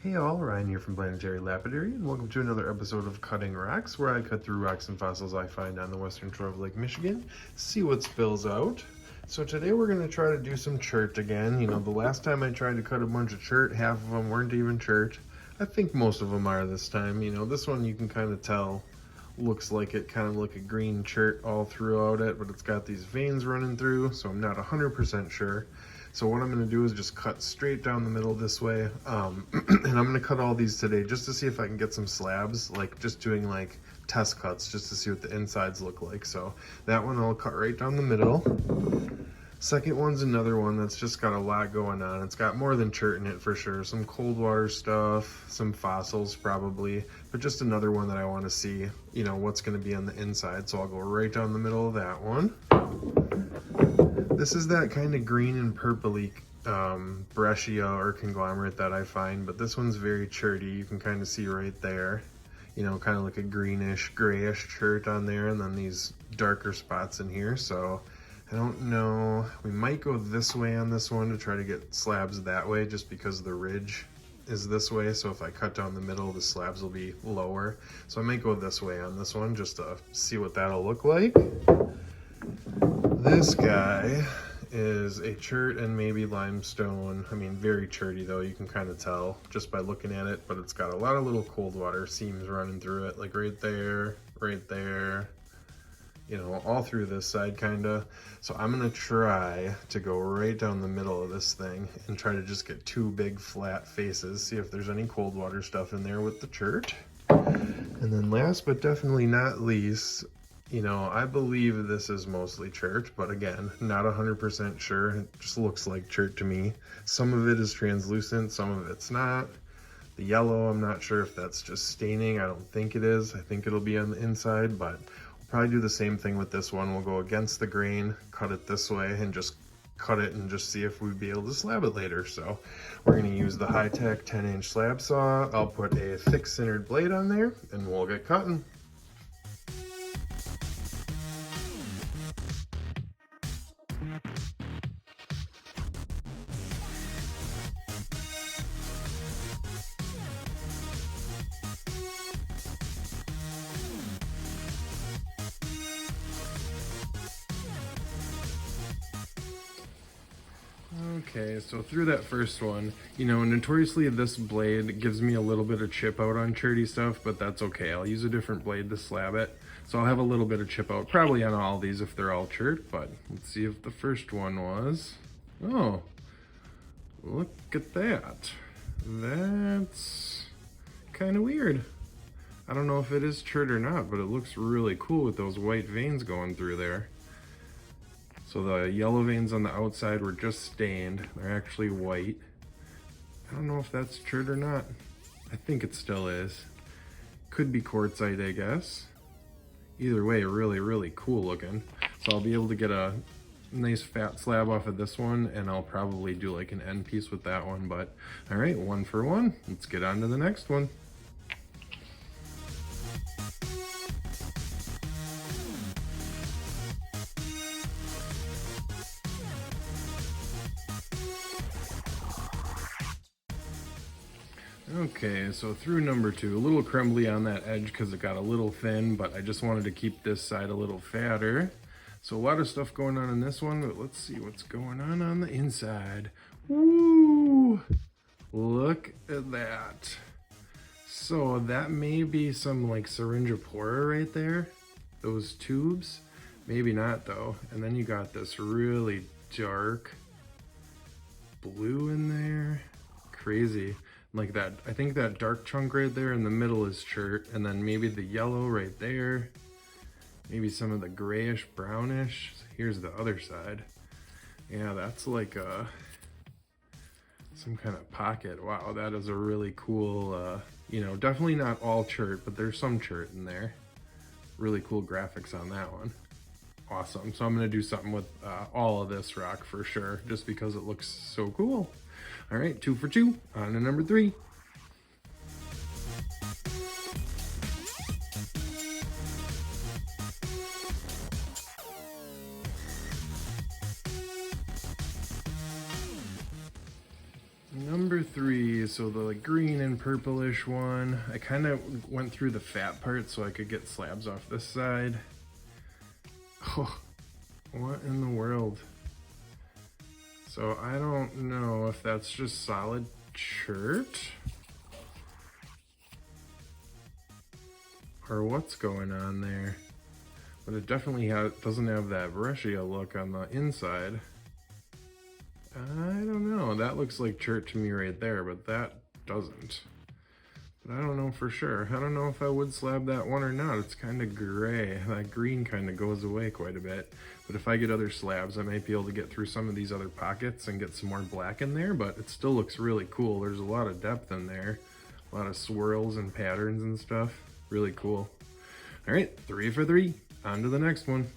Hey all, Ryan here from Planetary Lapidary, and welcome to another episode of Cutting Rocks, where I cut through rocks and fossils I find on the western shore of Lake Michigan, see what spills out. So today we're going to try to do some chert again. You know, the last time I tried to cut a bunch of chert, half of them weren't even chert. I think most of them are this time. You know, this one you can kind of tell looks like it kind of like a green chert all throughout it, but it's got these veins running through, so I'm not 100% sure. So what I'm going to do is just cut straight down the middle this way, and I'm going to cut all these today just to see if I can get some slabs, like just doing like test cuts just to see what the insides look like. So that one I'll cut right down the middle. Second one's another one that's just got a lot going on. It's got more than chert in it for sure. Some cold water stuff, some fossils probably, but just another one that I want to see, you know, what's going to be on the inside. So I'll go right down the middle of that one. This is that kind of green and purpley breccia or conglomerate that I find, but this one's very cherty. You can kind of see right there, you know, kind of like a greenish, grayish chert on there, and then these darker spots in here. So I don't know, we might go this way on this one to try to get slabs that way, just because the ridge is this way. So if I cut down the middle, the slabs will be lower. So I might go this way on this one just to see what that'll look like. This guy is a chert and maybe limestone. I mean, very cherty though, you can kind of tell just by looking at it, but it's got a lot of little cold water seams running through it, like right there, you know, all through this side kind of. So I'm gonna try to go right down the middle of this thing and try to just get two big flat faces, see if there's any cold water stuff in there with the chert. And then last but definitely not least, you know, I believe this is mostly chert, but again, not 100% sure. It just looks like chert to me. Some of it is translucent, some of it's not. The yellow, I'm not sure if that's just staining. I don't think it is. I think it'll be on the inside, but we'll probably do the same thing with this one. We'll go against the grain, cut it this way, and just cut it and just see if we'd be able to slab it later. So we're going to use the high-tech 10-inch slab saw. I'll put a thick centered blade on there, and we'll get cutting. Okay, so through that first one, you know, notoriously this blade gives me a little bit of chip out on cherty stuff, but that's okay. I'll use a different blade to slab it. So I'll have a little bit of chip out, probably on all these if they're all chert, but let's see if the first one was. Oh, look at that. That's kind of weird. I don't know if it is chert or not, but it looks really cool with those white veins going through there. So the yellow veins on the outside were just stained. They're actually white. I don't know if that's chert or not. I think it still is. Could be quartzite, I guess. Either way, really, really cool looking. So I'll be able to get a nice fat slab off of this one, and I'll probably do like an end piece with that one. But all right, one for one. Let's get on to the next one. Okay, so through number two, a little crumbly on that edge because it got a little thin, but I just wanted to keep this side a little fatter. So a lot of stuff going on in this one, but let's see what's going on the inside. Woo! Look at that. So that may be some like syringopora right there, those tubes. Maybe not though. And then you got this really dark blue in there. Crazy. Like that, I think that dark chunk right there in the middle is chert, and then maybe the yellow right there, maybe some of the grayish brownish. Here's the other side. Yeah, that's like some kind of pocket. Wow, that is a really cool, you know, definitely not all chert, but there's some chert in there. Really cool graphics on that one. Awesome. So I'm gonna do something with all of this rock for sure, just because it looks so cool. All right, 2 for 2, on to number 3. Number 3. So the like green and purplish one. I kind of went through the fat part so I could get slabs off this side. Oh, what in the world? So I don't know if that's just solid chert or what's going on there, but it definitely doesn't have that breccia look on the inside. I don't know, that looks like chert to me right there, but that doesn't. But I don't know for sure. I don't know if I would slab that one or not. It's kind of gray. That green kind of goes away quite a bit. But if I get other slabs, I might be able to get through some of these other pockets and get some more black in there, but it still looks really cool. There's a lot of depth in there. A lot of swirls and patterns and stuff. Really cool. All right, 3 for 3. On to the next one.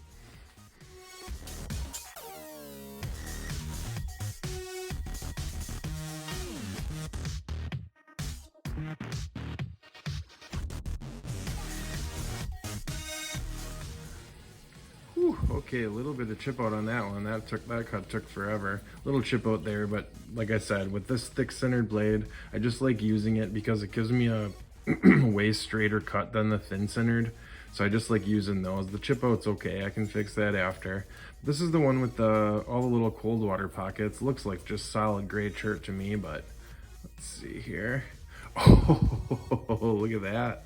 Whew, okay, a little bit of chip out on that one. That cut took forever. Little chip out there, but like I said, with this thick centered blade, I just like using it because it gives me a way straighter cut than the thin centered. So I just like using those. The chip out's okay, I can fix that after. This is the one with all the little cold water pockets. Looks like just solid gray chert to me, but let's see here. Oh, look at that.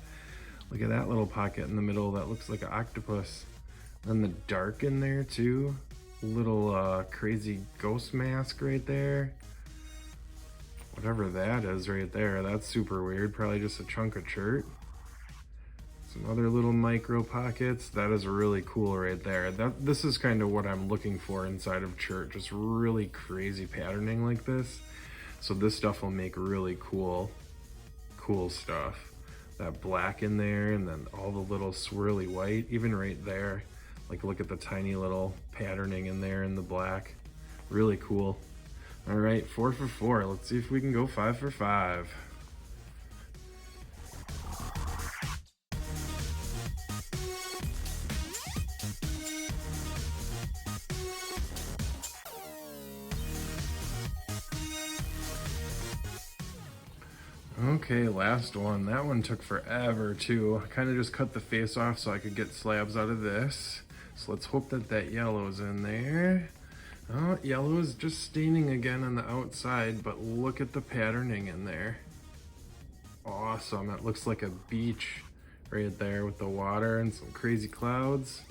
Look at that little pocket in the middle. That looks like an octopus. And the dark in there too. Little crazy ghost mask right there. Whatever that is right there, that's super weird. Probably just a chunk of chert. Some other little micro pockets. That is really cool right there. This is kind of what I'm looking for inside of chert. Just really crazy patterning like this. So this stuff will make really cool stuff. That black in there, and then all the little swirly white, even right there. Like look at the tiny little patterning in there in the black. Really cool. All right, 4 for 4. Let's see if we can go 5 for 5. Okay, last one. That one took forever too. I kind of just cut the face off so I could get slabs out of this. So let's hope that yellow's in there. Oh, yellow is just staining again on the outside, but look at the patterning in there. Awesome, it looks like a beach right there with the water and some crazy clouds.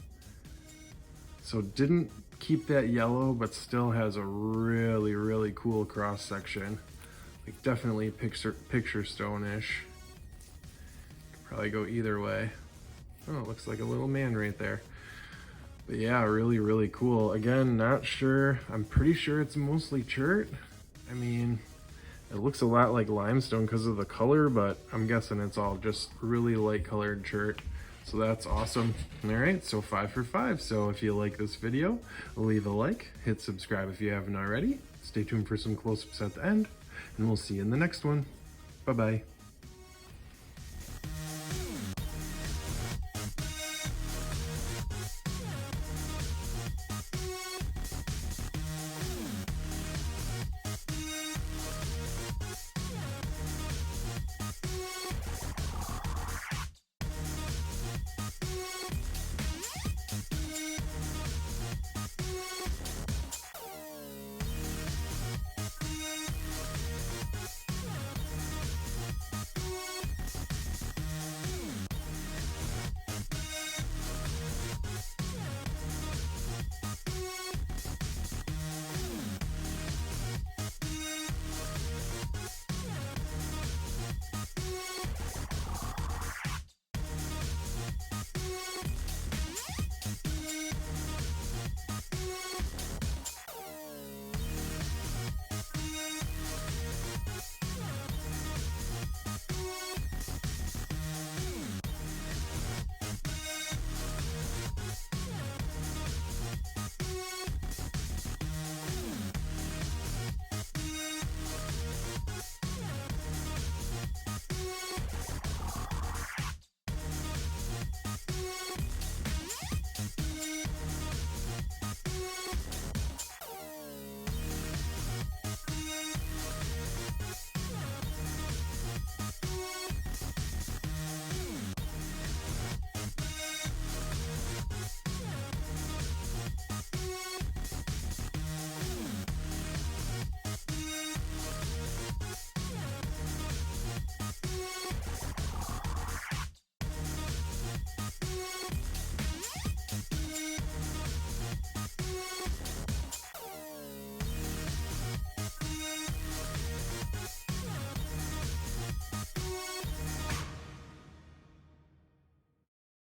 So didn't keep that yellow, but still has a really, really cool cross section. Like definitely picture stone-ish. Could probably go either way. Oh, it looks like a little man right there. But yeah, really, really cool. Again, not sure. I'm pretty sure it's mostly chert. I mean, it looks a lot like limestone because of the color, but I'm guessing it's all just really light colored chert. So that's awesome. All right, so 5 for 5. So if you like this video, leave a like, hit subscribe if you haven't already. Stay tuned for some close-ups at the end, and we'll see you in the next one. Bye-bye.